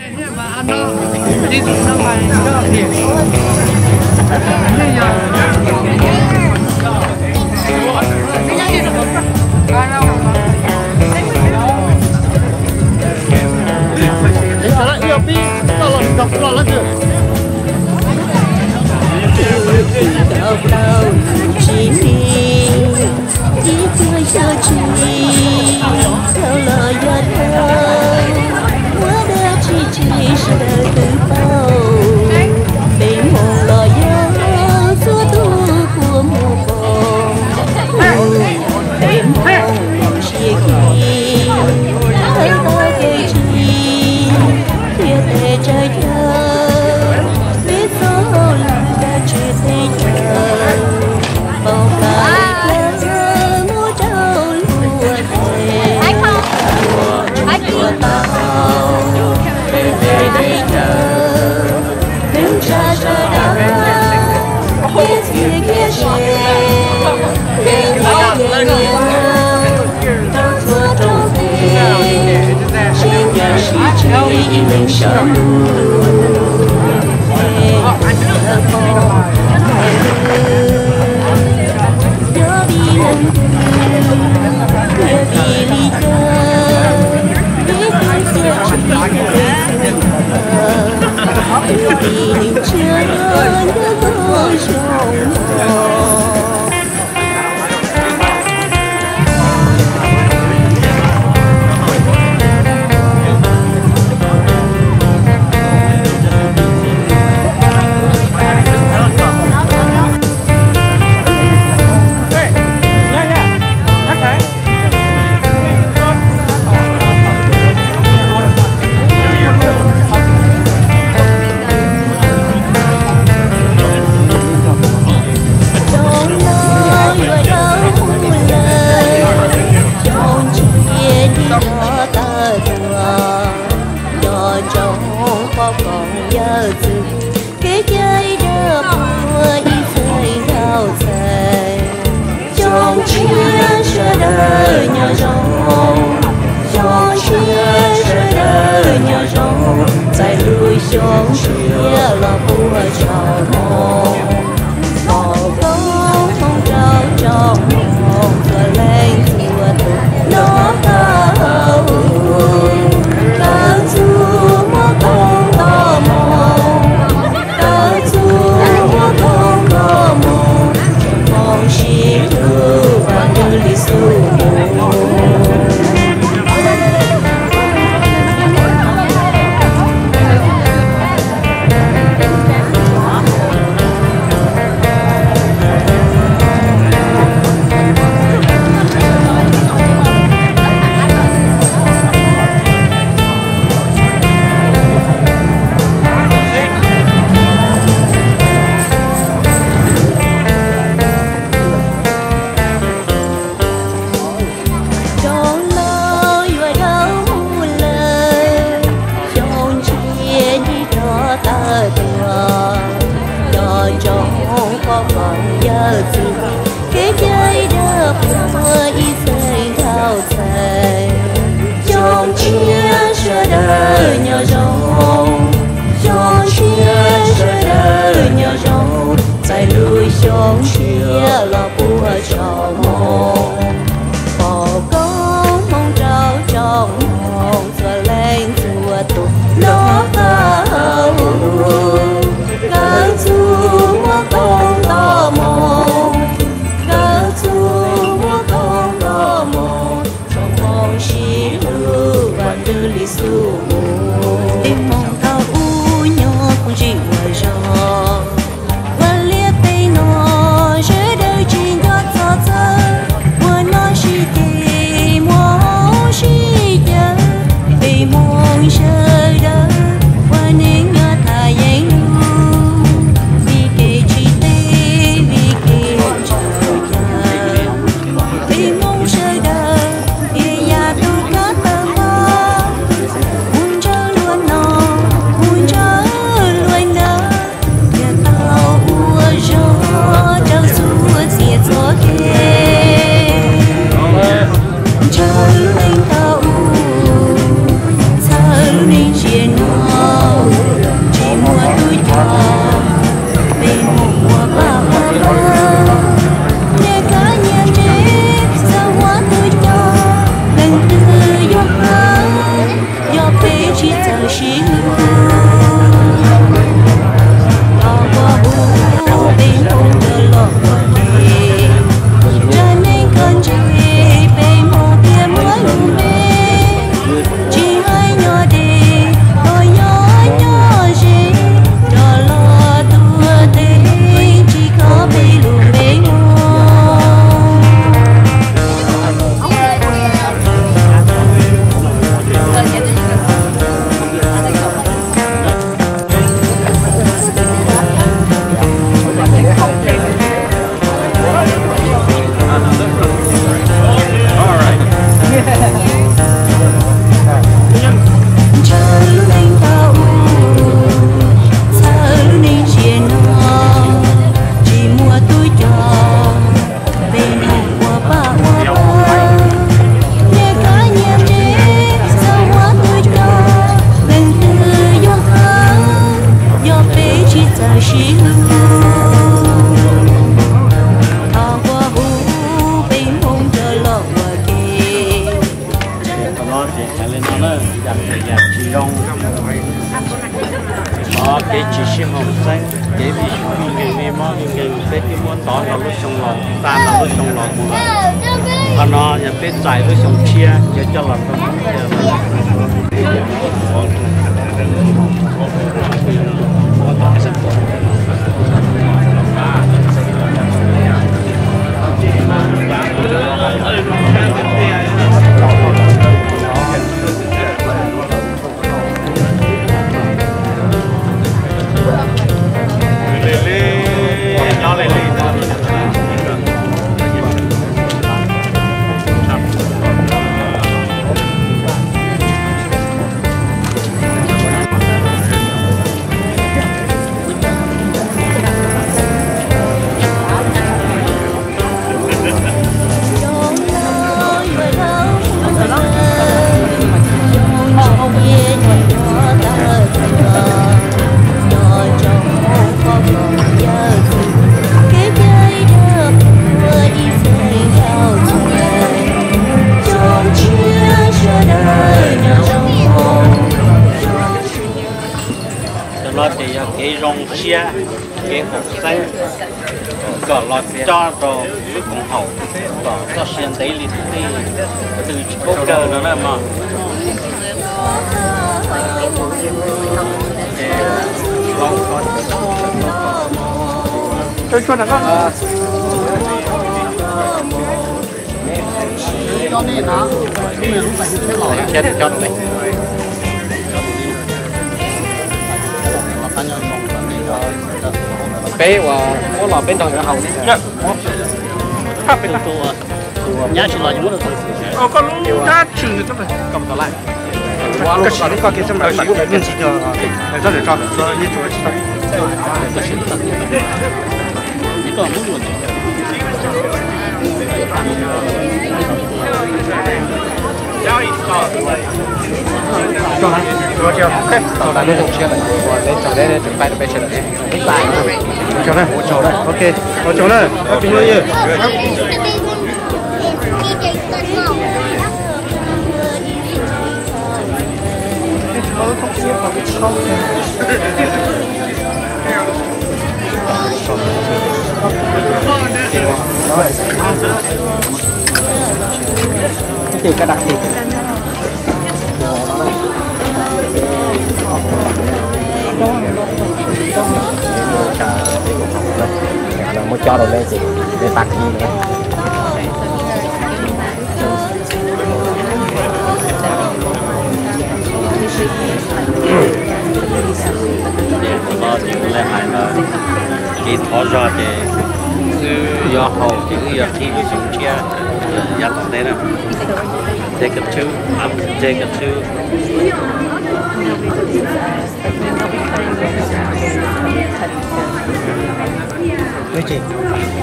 Hãy subscribe cho kênh Ghiền Mì Gõ để không bỏ lỡ 去走西路，老过不被梦的落地，人们看着被梦别摸路没，只爱我的我要我谁，这老多的只靠被路没我。cái chỉ xem học sinh cái gì cũng người mà người cái muốn đó là lúc sống lò ta là lúc sống lò mà anh nó nhà cái giải lúc sống chia cho là cái rong chia cái hộp xanh có lọt cho rồi cũng hậu có cho xuyên đấy thì từ cố cơ nó là mà cho nó con cho nên nó chết cho nó bé và có lò bên trong hồng nhá khác bên trong nhá chỉ là những món đồ có lúc đã chừng được rồi cầm trở lại cái gì cũng có cái trong đó chỉ có cái gì cho để cho cho như chỗ chỉ đó chỉ còn muốn luôn cho chưa ok tao đã lên xe này để cho để chuẩn bị để chơi để bài cho đây ok cho đây có tiếng gì thì cái đặc thịt mới cho đồ lên thì để tạt gì nữa nó chỉ là hai là cái thỏ ra thì do hậu thì giờ khi với súng chia dắt thế nào take a two take a two cái gì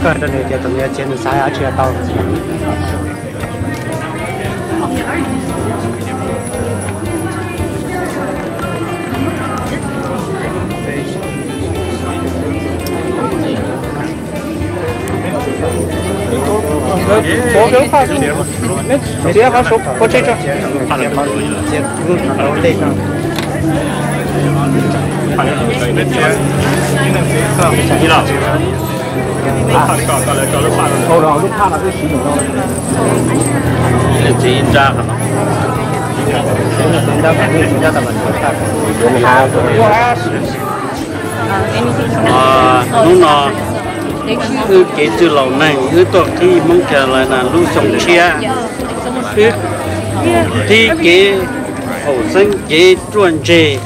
cái đó này thì tụi mình chơi được sai ở chưa tao số cái pha xuống nên chỉ có số có chơi cho后头就怕了这洗手这一扎可能人家反正人家的问题我们还lúc nào cái chữ lâu này tôi khi mong chờ lại là lưu sống chia thì cái hậu sinh cái chuẩn chế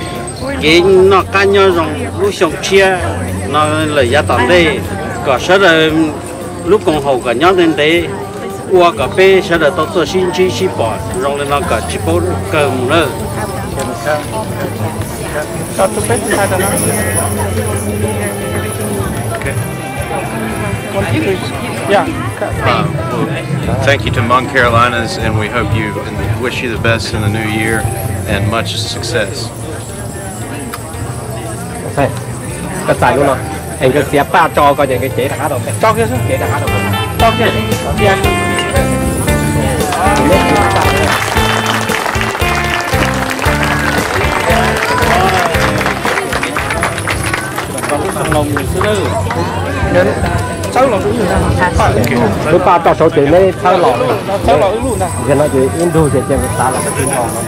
cái nó cá nhau rằng lưu sống chia nó là giá tạm đây có sẽ là lúc còn hậu cả nhau đến đấy qua cà phê sẽ là tôi xin chi chi bỏ rồi là nó cả chỉ có cầm nữa Thank you to Hmong Carolinas, and we hope you and wish you the best in the new year and much success. Cái tài luôn rồi, anh cứ xếp ba cho coi những cái chế thả đâu, cho kia chế thả đâu, cho kia, cứ ba cho số tiền này sao lọ luôn nè, cái nó chỉ in đu thì chẳng xả là cái tiền còn lắm,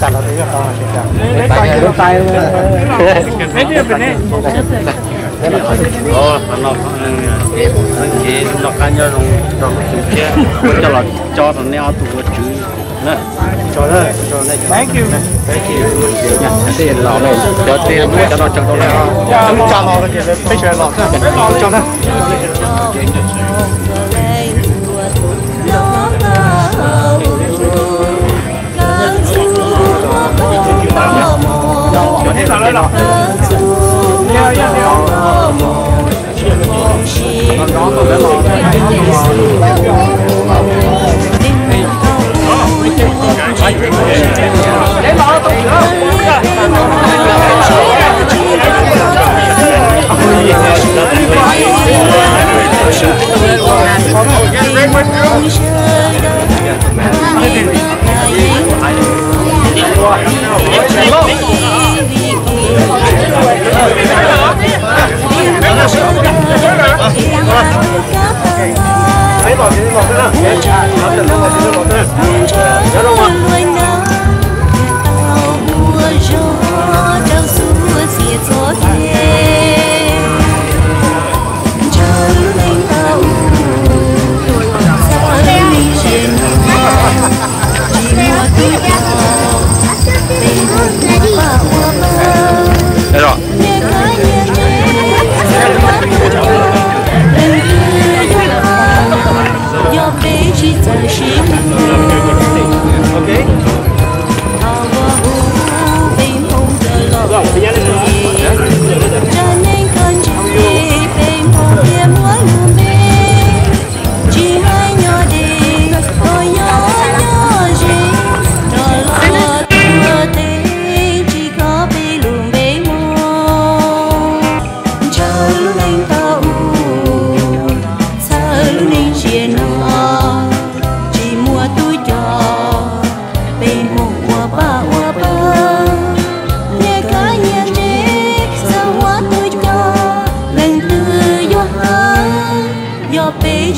xả là đấy là to, tay mấy đứa bên này, nó cá nhau trong cái kia, cho là cho thằng neo tụi chữ, nè, cho đấy, thank you, tiền lọ này, cho tiền cho nó trong đó này, cho lọ cái gì, phải chơi lọ, cho nó.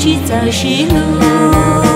chỉ giờ xí lưu